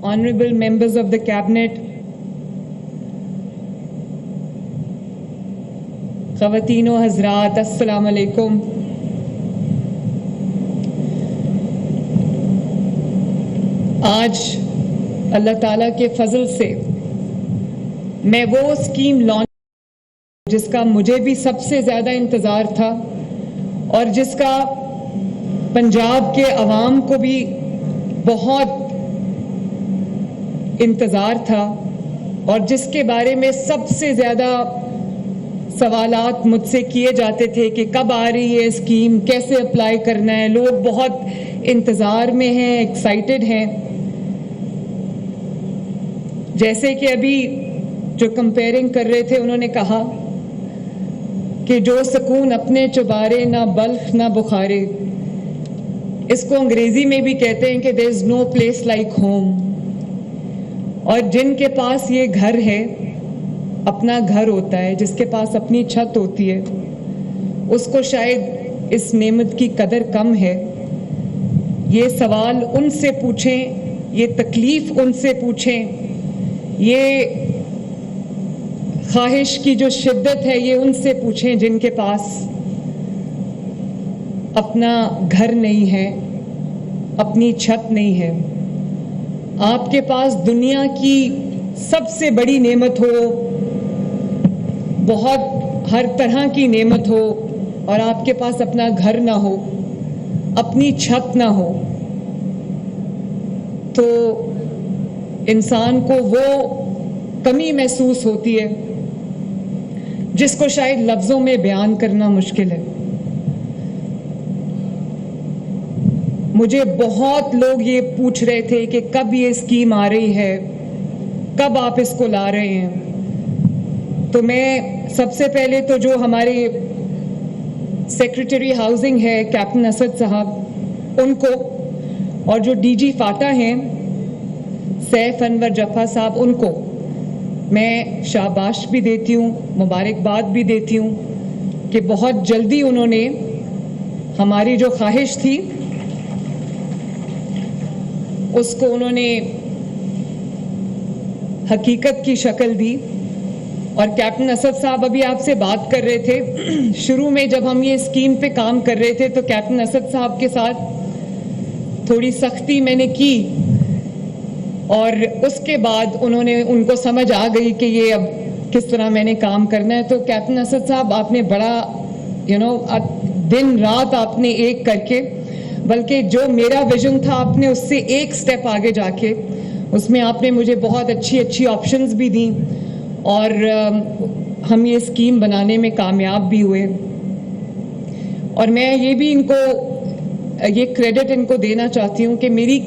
honorable members of the cabinet, خواتین و حضرات، السلام علیکم. آج اللہ تعالیٰ کے فضل سے میں وہ اسکیم لانچ جس کا مجھے بھی سب سے زیادہ انتظار تھا اور جس کا پنجاب کے عوام کو بھی بہت انتظار تھا اور جس کے بارے میں سب سے زیادہ سوالات مجھ سے کیے جاتے تھے کہ کب آ رہی ہے اسکیم، کیسے اپلائی کرنا ہے. لوگ بہت انتظار میں ہیں، ایکسائٹڈ ہیں. جیسے کہ ابھی جو کمپیئرنگ کر رہے تھے انہوں نے کہا کہ جو سکون اپنے چبارے نہ بلخ نہ بخارے، اس کو انگریزی میں بھی کہتے ہیں کہ there is no place like home. اور جن کے پاس یہ گھر ہے، اپنا گھر ہوتا ہے، جس کے پاس اپنی چھت ہوتی ہے، اس کو شاید اس نعمت کی قدر کم ہے. یہ سوال ان سے پوچھیں، یہ تکلیف ان سے پوچھیں، یہ خواہش کی جو شدت ہے یہ ان سے پوچھیں جن کے پاس اپنا گھر نہیں ہے، اپنی چھت نہیں ہے. آپ کے پاس دنیا کی سب سے بڑی نعمت ہو، بہت ہر طرح کی نعمت ہو، اور آپ کے پاس اپنا گھر نہ ہو، اپنی چھت نہ ہو، تو انسان کو وہ کمی محسوس ہوتی ہے جس کو شاید لفظوں میں بیان کرنا مشکل ہے. مجھے بہت لوگ یہ پوچھ رہے تھے کہ کب یہ اسکیم آ رہی ہے، کب آپ اس کو لا رہے ہیں. تو میں سب سے پہلے تو جو ہمارے سیکریٹری ہاؤسنگ ہے کیپٹن اسد صاحب، ان کو، اور جو ڈی جی فاٹا ہیں سیف انور جفا صاحب، ان کو میں شاباش بھی دیتی ہوں، مبارکباد بھی دیتی ہوں کہ بہت جلدی انہوں نے ہماری جو خواہش تھی اس کو انہوں نے حقیقت کی شکل دی. اور کیپٹن اسد صاحب ابھی آپ سے بات کر رہے تھے، شروع میں جب ہم یہ اسکیم پہ کام کر رہے تھے تو کیپٹن اسد صاحب کے ساتھ تھوڑی سختی میں نے کی، اور اس کے بعد ان کو سمجھ آ گئی کہ یہ اب کس طرح میں نے کام کرنا ہے. تو کیپٹن اسد صاحب، آپ نے بڑا دن رات آپ نے ایک کر کے، بلکہ جو میرا ویژن تھا آپ نے اس سے ایک سٹیپ آگے جا کے اس میں آپ نے مجھے بہت اچھی آپشنز بھی دیں، اور ہم یہ اسکیم بنانے میں کامیاب بھی ہوئے. اور میں یہ بھی ان کو یہ کریڈٹ ان کو دینا چاہتی ہوں کہ میری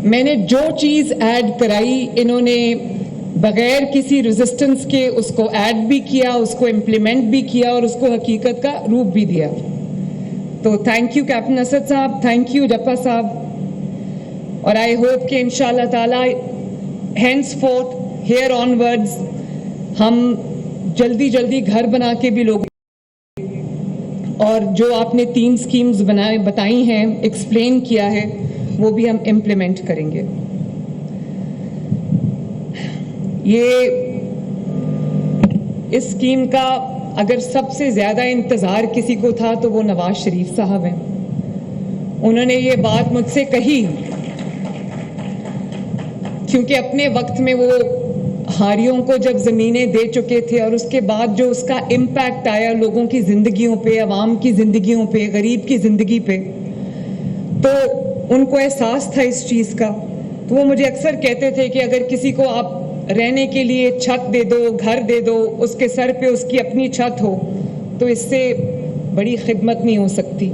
میں نے جو چیز ایڈ کرائی، انہوں نے بغیر کسی ریزسٹنس کے اس کو ایڈ بھی کیا، اس کو امپلیمنٹ بھی کیا، اور اس کو حقیقت کا روپ بھی دیا. تو تھینک یو کیپٹن اسد صاحب، تھینک یو جفا صاحب. اور آئی ہوپ کہ انشاءاللہ تعالی ہینس فورتھ ہیئر آن ورڈز ہم جلدی گھر بنا کے بھی لوگ، اور جو آپ نے 3 اسکیمز بتائی ہیں، ایکسپلین کیا ہے، وہ بھی ہم امپلیمنٹ کریں گے. اس اسکیم کا اگر سب سے زیادہ انتظار کسی کو تھا تو وہ نواز شریف صاحب ہیں. انہوں نے یہ بات مجھ سے کہی کیونکہ اپنے وقت میں وہ ہاریوں کو جب زمینیں دے چکے تھے، اور اس کے بعد جو اس کا امپیکٹ آیا لوگوں کی زندگیوں پہ، عوام کی زندگیوں پہ، غریب کی زندگی پہ، تو ان کو احساس تھا اس چیز کا. تو وہ مجھے اکثر کہتے تھے کہ اگر کسی کو آپ رہنے کے لیے چھت دے دو، گھر دے دو، اس کے سر پہ اس کی اپنی چھت ہو، تو اس سے بڑی خدمت نہیں ہو سکتی.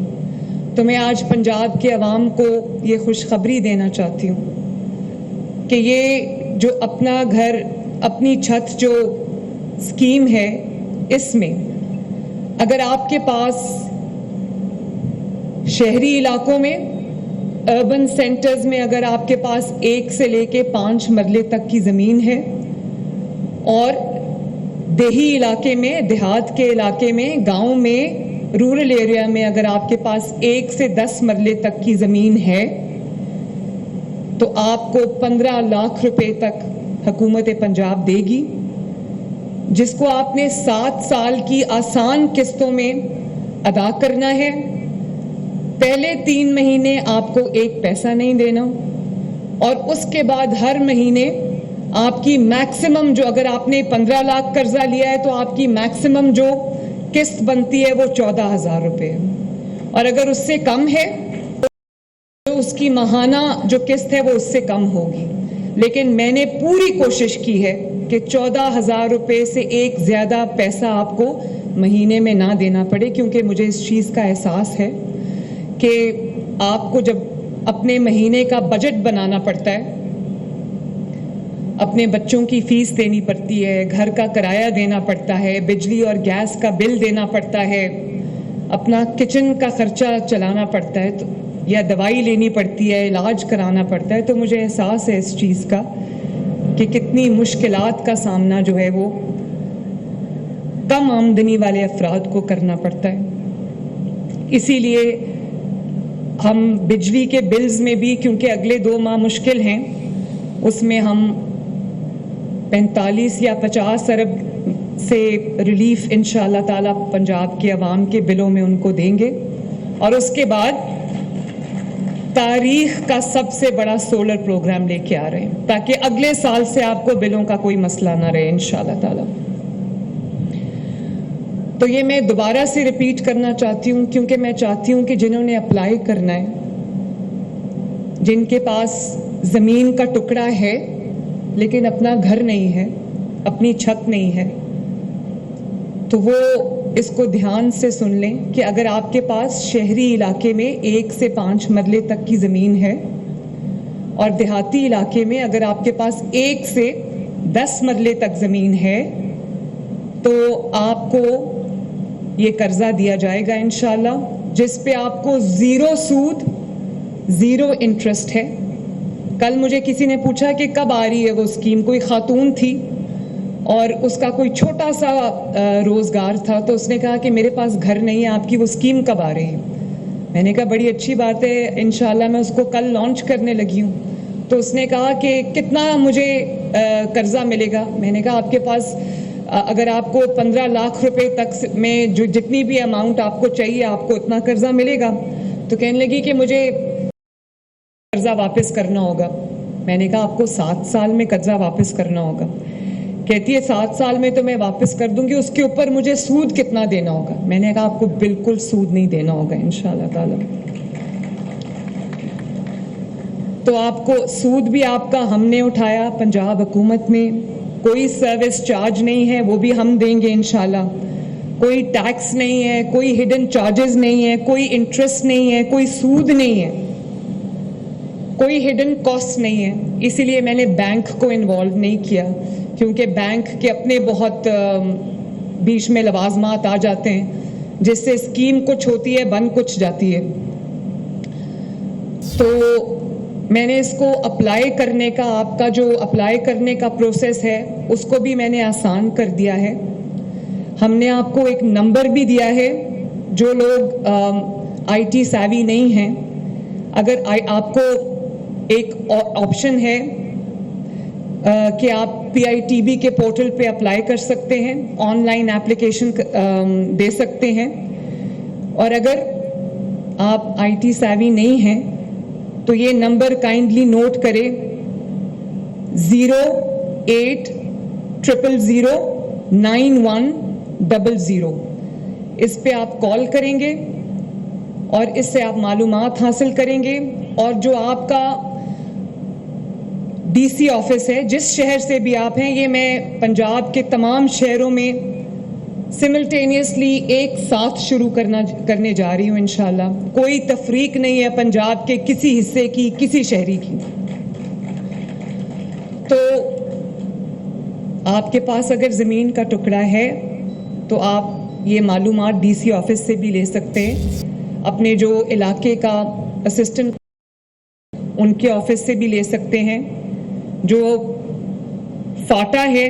تو میں آج پنجاب کے عوام کو یہ خوشخبری دینا چاہتی ہوں کہ یہ جو اپنا گھر اپنی چھت جو اسکیم ہے، اس میں اگر آپ کے پاس شہری علاقوں میں، اربن سینٹرز میں اگر آپ کے پاس 1 سے لے کے 5 مرلے تک کی زمین ہے، اور دیہی علاقے میں، دیہات کے علاقے میں، گاؤں میں، رورل ایریا میں اگر آپ کے پاس 1 سے 10 مرلے تک کی زمین ہے، تو آپ کو 15 لاکھ روپے تک حکومت پنجاب دے گی، جس کو آپ نے 7 سال کی آسان قسطوں میں ادا کرنا ہے۔ پہلے 3 مہینے آپ کو 1 پیسہ نہیں دینا، اور اس کے بعد ہر مہینے آپ کی میکسیمم جو، اگر آپ نے 15 لاکھ قرضہ لیا ہے تو آپ کی میکسیمم جو قسط بنتی ہے وہ 14,000 روپے ہے، اور اگر اس سے کم ہے تو اس کی ماہانہ جو قسط ہے وہ اس سے کم ہوگی۔ لیکن میں نے پوری کوشش کی ہے کہ 14,000 روپے سے ایک زیادہ پیسہ آپ کو مہینے میں نہ دینا پڑے، کیونکہ مجھے اس چیز کا احساس ہے کہ آپ کو جب اپنے مہینے کا بجٹ بنانا پڑتا ہے، اپنے بچوں کی فیس دینی پڑتی ہے، گھر کا کرایہ دینا پڑتا ہے، بجلی اور گیس کا بل دینا پڑتا ہے، اپنا کچن کا خرچہ چلانا پڑتا ہے، یا دوائی لینی پڑتی ہے، علاج کرانا پڑتا ہے، تو مجھے احساس ہے اس چیز کا کہ کتنی مشکلات کا سامنا جو ہے وہ کم آمدنی والے افراد کو کرنا پڑتا ہے۔ اسی لیے ہم بجلی کے بلز میں بھی، کیونکہ اگلے 2 ماہ مشکل ہیں، اس میں ہم 45 یا 50 ارب سے ریلیف انشاءاللہ تعالی پنجاب کے عوام کے بلوں میں ان کو دیں گے، اور اس کے بعد تاریخ کا سب سے بڑا سولر پروگرام لے کے آ رہے ہیں، تاکہ اگلے سال سے آپ کو بلوں کا کوئی مسئلہ نہ رہے انشاءاللہ تعالی۔ تو یہ میں دوبارہ سے ریپیٹ کرنا چاہتی ہوں، کیونکہ میں چاہتی ہوں کہ جنہوں نے اپلائی کرنا ہے، جن کے پاس زمین کا ٹکڑا ہے لیکن اپنا گھر نہیں ہے، اپنی چھت نہیں ہے، تو وہ اس کو دھیان سے سن لیں کہ اگر آپ کے پاس شہری علاقے میں 1 سے 5 مرلے تک کی زمین ہے، اور دیہاتی علاقے میں اگر آپ کے پاس 1 سے 10 مرلے تک زمین ہے، تو آپ کو یہ قرضہ دیا جائے گا انشاءاللہ، جس پہ آپ کو 0 سود 0 انٹرسٹ ہے۔ کل مجھے کسی نے پوچھا کہ کب آ رہی ہے وہ اسکیم، کوئی خاتون تھی اور اس کا کوئی چھوٹا سا روزگار تھا، تو اس نے کہا کہ میرے پاس گھر نہیں ہے، آپ کی وہ اسکیم کب آ رہی ہے؟ میں نے کہا بڑی اچھی بات ہے، انشاءاللہ میں اس کو کل لانچ کرنے لگی ہوں۔ تو اس نے کہا کہ کتنا مجھے قرضہ ملے گا؟ میں نے کہا آپ کے پاس اگر آپ کو 15 لاکھ روپے تک میں جو جتنی بھی اماؤنٹ آپ کو چاہیے آپ کو اتنا قرضہ ملے گا؟ تو کہنے لگی کہ مجھے قرضہ واپس کرنا ہوگا۔ میں نے کہا آپ کو 7 سال میں قرضہ واپس کرنا ہوگا؟ کہتی ہے 7 سال میں تو میں واپس کر دوں گی، اس کے اوپر مجھے سود کتنا دینا ہوگا؟ میں نے کہا آپ کو بالکل سود نہیں دینا ہوگا انشاءاللہ تعالی۔ تو آپ کو سود بھی آپ کا ہم نے اٹھایا پنجاب حکومت میں، کوئی سروس چارج نہیں ہے، وہ بھی ہم دیں گے انشاءاللہ، کوئی ٹیکس نہیں ہے، کوئی ہڈن چارجز نہیں ہے، کوئی انٹرسٹ نہیں ہے، کوئی سود نہیں ہے، کوئی ہڈن کاسٹ نہیں ہے۔ اسی لیے میں نے بینک کو انوالو نہیں کیا، کیونکہ بینک کے اپنے بہت بیچ میں لوازمات آ جاتے ہیں، جس سے اسکیم کچھ ہوتی ہے بند کچھ جاتی ہے۔ تو میں نے اس کو اپلائی کرنے کا، آپ کا جو اپلائی کرنے کا پروسیس ہے اس کو بھی میں نے آسان کر دیا ہے۔ ہم نے آپ کو ایک نمبر بھی دیا ہے، جو لوگ آئی ٹی سیوی نہیں ہیں، اگر آپ کو ایک آپشن ہے کہ آپ پی آئی ٹی بی کے پورٹل پہ اپلائی کر سکتے ہیں، آن لائن اپلیکیشن دے سکتے ہیں، اور اگر آپ آئی ٹی سیوی نہیں ہیں تو یہ نمبر کائنڈلی نوٹ کرے 080009100۔ اس پہ آپ کال کریں گے اور اس سے آپ معلومات حاصل کریں گے، اور جو آپ کا ڈی سی آفس ہے، جس شہر سے بھی آپ ہیں، یہ میں پنجاب کے تمام شہروں میں سملٹینیسلی ایک ساتھ شروع کرنے جا رہی ہوں انشاءاللہ۔ کوئی تفریق نہیں ہے پنجاب کے کسی حصے کی، کسی شہری کی۔ تو آپ کے پاس اگر زمین کا ٹکڑا ہے تو آپ یہ معلومات ڈی سی آفس سے بھی لے سکتے ہیں، اپنے جو علاقے کا اسسٹنٹ ان کے آفس سے بھی لے سکتے ہیں، جو فاٹا ہے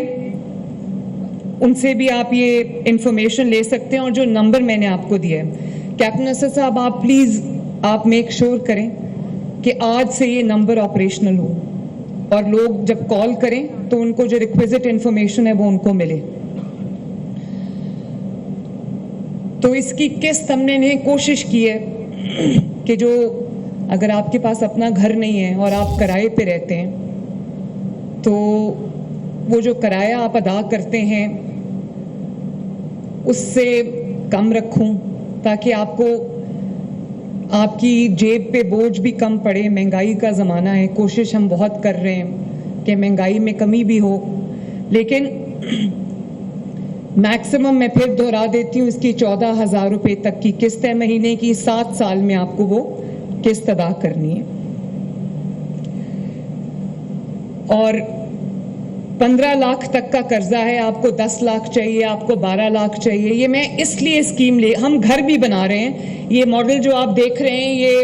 ان سے بھی آپ یہ انفارمیشن لے سکتے ہیں، اور جو نمبر میں نے آپ کو دیا ہے۔ کیپٹن اسد صاحب، آپ پلیز آپ میک شور کریں کہ آج سے یہ نمبر آپریشنل ہو اور لوگ جب کال کریں تو ان کو جو ریکویزٹ انفارمیشن ہے وہ ان کو ملے. تو اس کی قسط ہم نے کوشش کی ہے کہ جو اگر آپ کے پاس اپنا گھر نہیں ہے اور آپ کرائے پہ رہتے ہیں تو وہ جو کرایہ آپ ادا کرتے ہیں اس سے کم رکھوں تاکہ آپ کو آپ کی جیب پہ بوجھ بھی کم پڑے. مہنگائی کا زمانہ ہے, کوشش ہم بہت کر رہے ہیں کہ مہنگائی میں کمی بھی ہو, لیکن میکسیمم میں پھر دہرا دیتی ہوں اس کی 14,000 روپے تک کی قسط ہے مہینے کی. 7 سال میں آپ کو وہ قسط ادا کرنی ہے. اور 15 لاکھ تک کا قرضہ ہے, آپ کو 10 لاکھ چاہیے, آپ کو 12 لاکھ چاہیے. یہ میں اس لیے اسکیم ہم گھر بھی بنا رہے ہیں. یہ ماڈل جو آپ دیکھ رہے ہیں یہ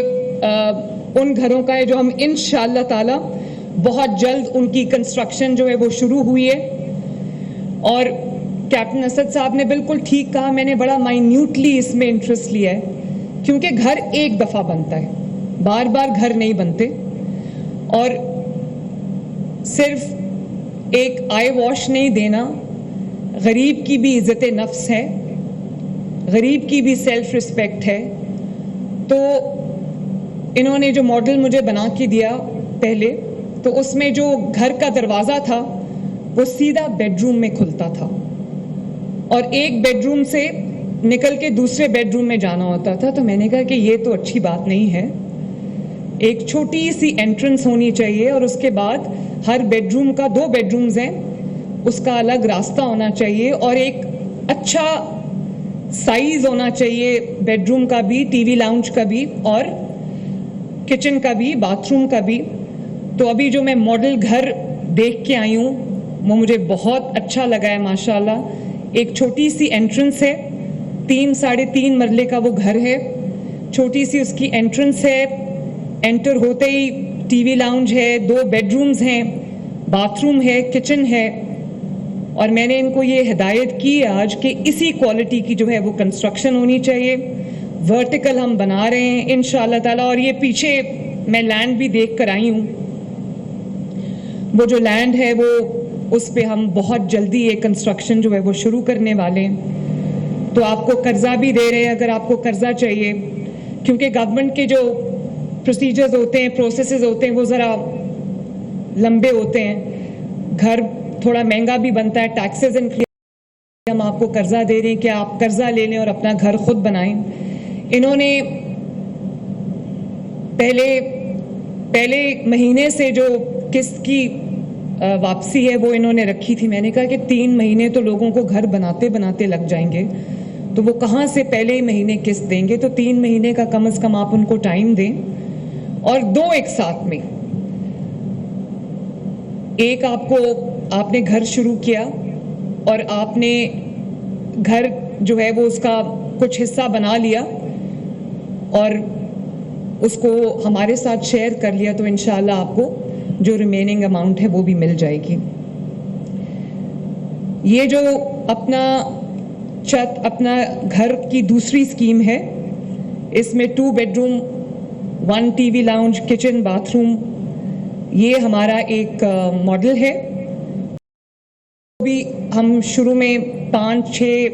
ان گھروں کا ہے جو ہم انشاءاللہ تعالی بہت جلد ان کی کنسٹرکشن جو ہے وہ شروع ہوئی ہے. اور کیپٹن اسد صاحب نے بالکل ٹھیک کہا, میں نے بڑا مائنیوٹلی اس میں انٹرسٹ لیا ہے کیونکہ گھر ایک دفعہ بنتا ہے, بار بار گھر نہیں بنتے. اور صرف ایک آئی واش نہیں دینا, غریب کی بھی عزت نفس ہے, غریب کی بھی سیلف رسپیکٹ ہے. تو انہوں نے جو ماڈل مجھے بنا کے دیا پہلے, تو اس میں جو گھر کا دروازہ تھا وہ سیدھا بیڈ روم میں کھلتا تھا اور ایک بیڈ روم سے نکل کے دوسرے بیڈ روم میں جانا ہوتا تھا. تو میں نے کہا کہ یہ تو اچھی بات نہیں ہے, ایک چھوٹی سی انٹرنس ہونی چاہیے اور اس کے بعد ہر بیڈ روم کا 2 بیڈ رومز ہیں, اس کا الگ راستہ ہونا چاہیے اور ایک اچھا سائز ہونا چاہیے بیڈ روم کا بھی, ٹی وی لاؤنج کا بھی اور کچن کا بھی, باتھ روم کا بھی. تو ابھی جو میں ماڈل گھر دیکھ کے آئی ہوں وہ مجھے بہت اچھا لگا ہے ماشاءاللہ. ایک چھوٹی سی انٹرنس ہے, 3-3.5 مرلے کا وہ گھر ہے, چھوٹی سی اس کی انٹرنس ہے, انٹر ہوتے ہی ٹی وی لاؤنج ہے, 2 بیڈ رومز ہیں, باتھ روم ہے, کچن ہے. اور میں نے ان کو یہ ہدایت کی آج کہ اسی کوالٹی کی جو ہے وہ کنسٹرکشن ہونی چاہیے. ورٹیکل ہم بنا رہے ہیں انشاءاللہ تعالیٰ. اور یہ پیچھے میں لینڈ بھی دیکھ کر آئی ہوں, وہ جو لینڈ ہے وہ اس پہ ہم بہت جلدی یہ کنسٹرکشن جو ہے وہ شروع کرنے والے ہیں. تو آپ کو قرضہ بھی دے رہے ہیں اگر آپ کو قرضہ چاہیے, کیونکہ گورنمنٹ کے جو پروسیجرز ہوتے ہیں, پروسیسز ہوتے ہیں, وہ ذرا لمبے ہوتے ہیں. گھر تھوڑا مہنگا بھی بنتا ہے, ٹیکسز ہم آپ کو قرضہ دے رہے ہیں کہ آپ قرضہ لے لیں اور اپنا گھر خود بنائیں. انہوں نے پہلے مہینے سے جو قسط کی واپسی ہے وہ انہوں نے رکھی تھی. میں نے کہا کہ 3 مہینے تو لوگوں کو گھر بناتے بناتے لگ جائیں گے, تو وہ کہاں سے پہلے ہی مہینے قسط دیں گے. تو 3 مہینے کا کم از کم آپ ان کو ٹائم دیں اور 2 ایک ساتھ میں. ایک آپ نے گھر شروع کیا اور آپ نے گھر جو ہے وہ اس کا کچھ حصہ بنا لیا اور اس کو ہمارے ساتھ شیئر کر لیا, تو انشاءاللہ آپ کو جو ریمیننگ اماؤنٹ ہے وہ بھی مل جائے گی. یہ جو اپنا گھر کی دوسری اسکیم ہے, اس میں 2 bed room, 1 T V lounge, kitchen, bath room, یہ ہمارا ایک ماڈل ہے. بھی ہم شروع میں 5-6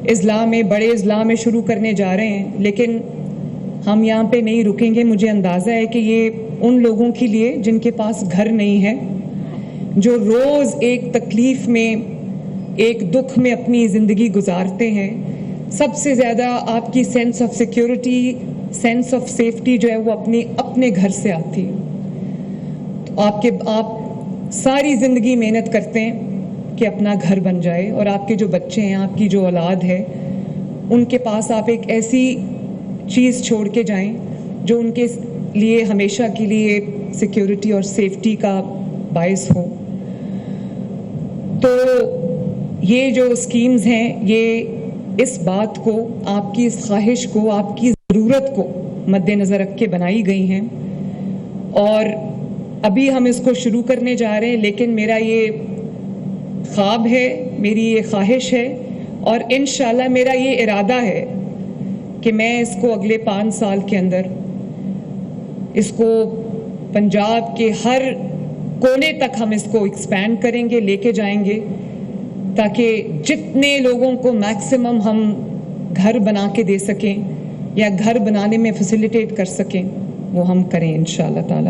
اضلاع میں, بڑے اضلاع میں شروع کرنے جا رہے ہیں, لیکن ہم یہاں پہ نہیں رکیں گے. مجھے اندازہ ہے کہ یہ ان لوگوں کے لیے جن کے پاس گھر نہیں ہے, جو روز ایک تکلیف میں, ایک دکھ میں اپنی زندگی گزارتے ہیں, سب سے زیادہ آپ کی sense of security, sense of safety جو ہے وہ اپنے گھر سے آتی ہے. تو آپ ساری زندگی محنت کرتے ہیں کہ اپنا گھر بن جائے, اور آپ کے جو بچے ہیں, آپ کی جو اولاد ہے, ان کے پاس آپ ایک ایسی چیز چھوڑ کے جائیں جو ان کے لیے ہمیشہ کے لیے سیکیورٹی اور سیفٹی کا باعث ہو. تو یہ جو اسکیمز ہیں یہ اس بات کو, آپ کی اس خواہش کو, آپ کی ضرورت کو مد نظر رکھ کے بنائی گئی ہیں, اور ابھی ہم اس کو شروع کرنے جا رہے ہیں. لیکن میرا یہ خواب ہے, میری یہ خواہش ہے, اور انشاءاللہ میرا یہ ارادہ ہے کہ میں اس کو اگلے 5 سال کے اندر اس کو پنجاب کے ہر کونے تک ہم اس کو ایکسپینڈ کریں گے, لے کے جائیں گے, تاکہ جتنے لوگوں کو میکسیمم ہم گھر بنا کے دے سکیں یا گھر بنانے میں فیسیلیٹیٹ کر سکیں وہ ہم کریں انشاءاللہ تعالی.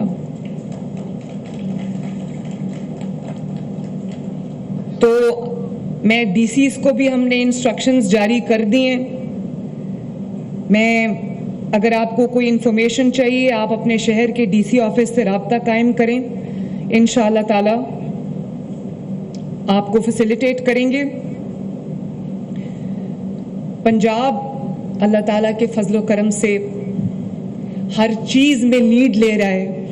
تو میں ڈی سیز کو بھی ہم نے انسٹرکشنز جاری کر دی ہیں. میں اگر آپ کو کوئی انفارمیشن چاہیے آپ اپنے شہر کے ڈی سی آفس سے رابطہ قائم کریں, انشاءاللہ تعالی آپ کو فیسیلیٹیٹ کریں گے. پنجاب اللہ تعالیٰ کے فضل و کرم سے ہر چیز میں لیڈ لے رہا ہے.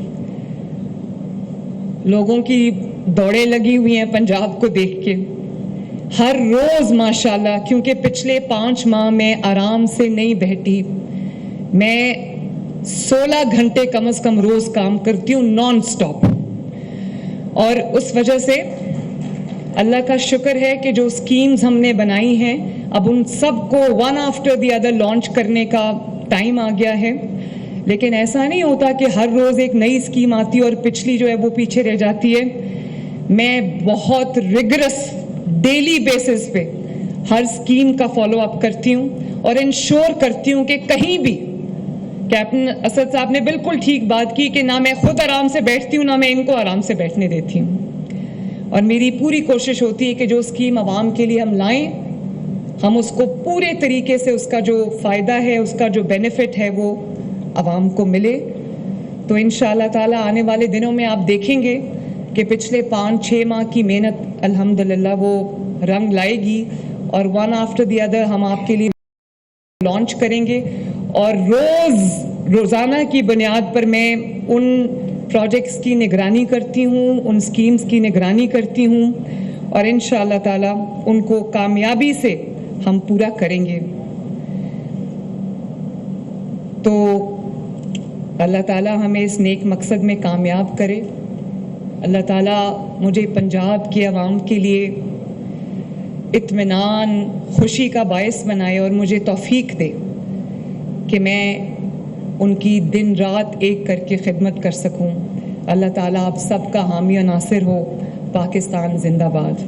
لوگوں کی دوڑیں لگی ہوئی ہیں پنجاب کو دیکھ کے ہر روز ماشاءاللہ, کیونکہ پچھلے 5 ماہ میں آرام سے نہیں بیٹھی. میں 16 گھنٹے کم از کم روز کام کرتی ہوں نان سٹاپ, اور اس وجہ سے اللہ کا شکر ہے کہ جو اسکیمز ہم نے بنائی ہیں اب ان سب کو one after the other launch کرنے کا ٹائم آ گیا ہے. لیکن ایسا نہیں ہوتا کہ ہر روز ایک نئی اسکیم آتی ہے اور پچھلی جو ہے وہ پیچھے رہ جاتی ہے. میں بہت ریگرس ڈیلی بیسس پہ ہر اسکیم کا فالو اپ کرتی ہوں اور انشور کرتی ہوں کہ کہیں بھی, کیپٹن اسد صاحب نے بالکل ٹھیک بات کی کہ نہ میں خود آرام سے بیٹھتی ہوں نہ میں ان کو آرام سے بیٹھنے دیتی ہوں. اور میری پوری کوشش ہوتی ہے کہ جو اسکیم عوام کے لیے ہم لائیں ہم اس کو پورے طریقے سے اس کا جو فائدہ ہے اس کا جو بینیفٹ ہے وہ عوام کو ملے. تو انشاءاللہ تعالیٰ آنے والے دنوں میں آپ دیکھیں گے کہ پچھلے 5-6 ماہ کی محنت الحمدللہ وہ رنگ لائے گی, اور ون آفٹر دی ادر ہم آپ کے لیے لانچ کریں گے. اور روزانہ کی بنیاد پر میں ان پروجیکٹس کی نگرانی کرتی ہوں, ان اسکیمز کی نگرانی کرتی ہوں, اور انشاءاللہ تعالیٰ ان کو کامیابی سے ہم پورا کریں گے. تو اللہ تعالیٰ ہمیں اس نیک مقصد میں کامیاب کرے. اللہ تعالیٰ مجھے پنجاب کے عوام کے لیے اطمینان خوشی کا باعث بنائے اور مجھے توفیق دے کہ میں ان کی دن رات ایک کر کے خدمت کر سکوں. اللہ تعالیٰ آپ سب کا حامی و ناصر ہو. پاکستان زندہ باد.